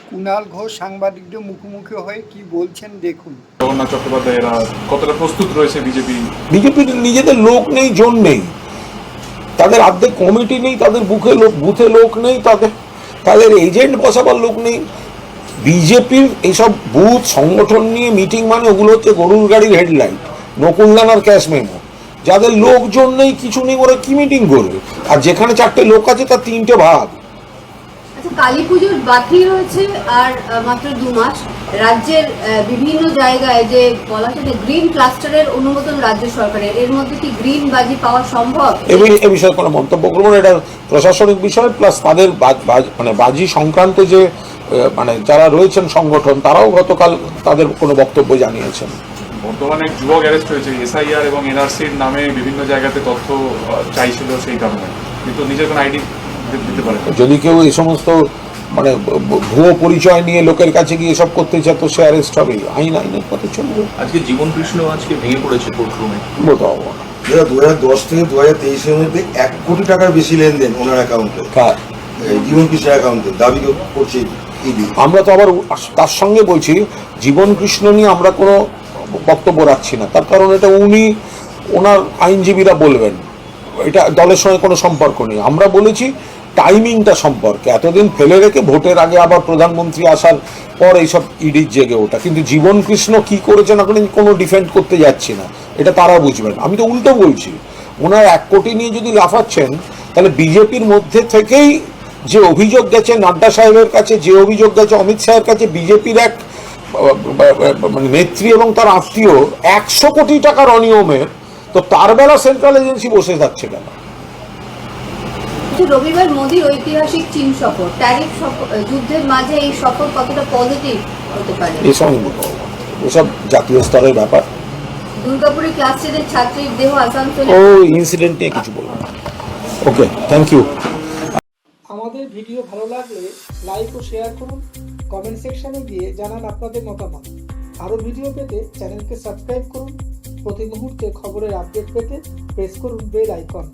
কুণাল ঘোষ সাংবাদিকদের মুখোমুখি হয়ে কি বলছেন দেখুন। জগন্নাথ চট্টোপাধ্যায় এরা কতটা প্রস্তুত রয়েছে বিজেপির নিজেদের লোক নেই, জোর নেই, তাদের অর্ধেক কমিটি নেই, তাদের বুথে লোক নেই, তাদের এজেন্ট বসাবার লোক নেই। বিজেপির এইসব বুথ সংগঠন নিয়ে মিটিং মানে ওগুলো হচ্ছে গরুর গাড়ির হেডলাইট, নকুলদান আর ক্যাশ মেমো। যাদের লোকজন নেই, কিছু নেই, ওরা কি মিটিং করবে? আর যেখানে 4টে লোক আছে তার 3টে ভাগ। কালী পুজোর বাকি রয়েছে আর মাত্র 2 মাস। রাজ্যের বিভিন্ন জায়গায় যে বলা হচ্ছে গ্রিন ক্লাস্টারের অনুমোদন রাজ্য সরকারের, এর মধ্যে কি গ্রিন বাজি পাওয়া সম্ভব? এ বিষয়ে কোনো মন্তব্য করবো না, এটা প্রশাসনিক বিষয়। প্লাস তাদের মানে বাজি সংক্রান্ত যে মানে যারা রয়েছেন সংগঠন, তারাও গতকাল তাদের কোনো বক্তব্য জানিয়েছেন। বর্তমানে যুবক অ্যারেস্ট হয়েছে এসআইআর এবং এনআরসির নামে বিভিন্ন জায়গাতে তথ্য চাইছিল সেই কারণে, কিন্তু নিজের কোনো আইডি দিতে পারে। যদি কেউ এই সমস্ত মানে ভুয়ো পরিচয় নিয়ে লোকের কাছে গিয়ে এসব করতে চায় তো সে অ্যারেস্ট হবে। আইনের পথে চলবে। আজকে জীবন কৃষ্ণ আজকে ভেঙে পড়েছে কোর্টরুমে। বলতে হবে না, 2010 থেকে 2023 এর মধ্যে 1 কোটি টাকার বেশি লেনদেন ওনার অ্যাকাউন্টে, জীবন কৃষ্ণের অ্যাকাউন্টে দাবি করছে ইডি। আমরা তো আবার তার সঙ্গে বলছি জীবন কৃষ্ণ নিয়ে আমরা কোনো বক্তব্য রাখছি না, তার কারণ এটা ওনার আইনজীবীরা বলবেন, এটা দলের সঙ্গে কোনো সম্পর্ক নেই। আমরা বলেছি টাইমিংটা সম্পর্কে, এতদিন ফেলে রেখে ভোটের আগে আবার প্রধানমন্ত্রী আসার পর এইসব ইডির জেগে ওঠা। কিন্তু জীবন কৃষ্ণ কি করেছে না করেন কোনো ডিফেন্ড করতে যাচ্ছি না, এটা তারা বুঝবেন। আমি তো উল্টো বলছি, ওনার 1 কোটি নিয়ে যদি লাফাচ্ছেন তাহলে বিজেপির মধ্যে থেকেই যে অভিযোগ গেছে নাড্ডা সাহেবের কাছে, যে অভিযোগ গেছে অমিত শাহের কাছে, বিজেপির এক মানে নেত্রী এবং তার আত্মীয় 100 কোটি টাকার অনিয়মের, তো তার বেলা সেন্ট্রাল এজেন্সি বসে থাকছে কেন? রবিবার মোদির ঐতিহাসিক চীন সফর, ট্যারিফ যুদ্ধের মাঝে এই সফর কতটা পজিটিভ হতে পারে? এসব জাতীয় স্তরের ব্যাপার। দুর্গাপুরে ক্লাস 10 এর ছাত্রীর দেহ আসানসোলে। ও ইনসিডেন্ট নিয়ে কিছু বলবো না। ওকে, থ্যাংক ইউ। আমাদের ভিডিও ভালো লাগলে লাইক ও শেয়ার করুন, কমেন্ট সেকশনে গিয়ে জানান আপনাদের মতামত। আরও ভিডিও পেতে চ্যানেলকে সাবস্ক্রাইব করুন। প্রতি মুহূর্তে খবরের আপডেট পেতে প্রেস করুন বেল আইকন।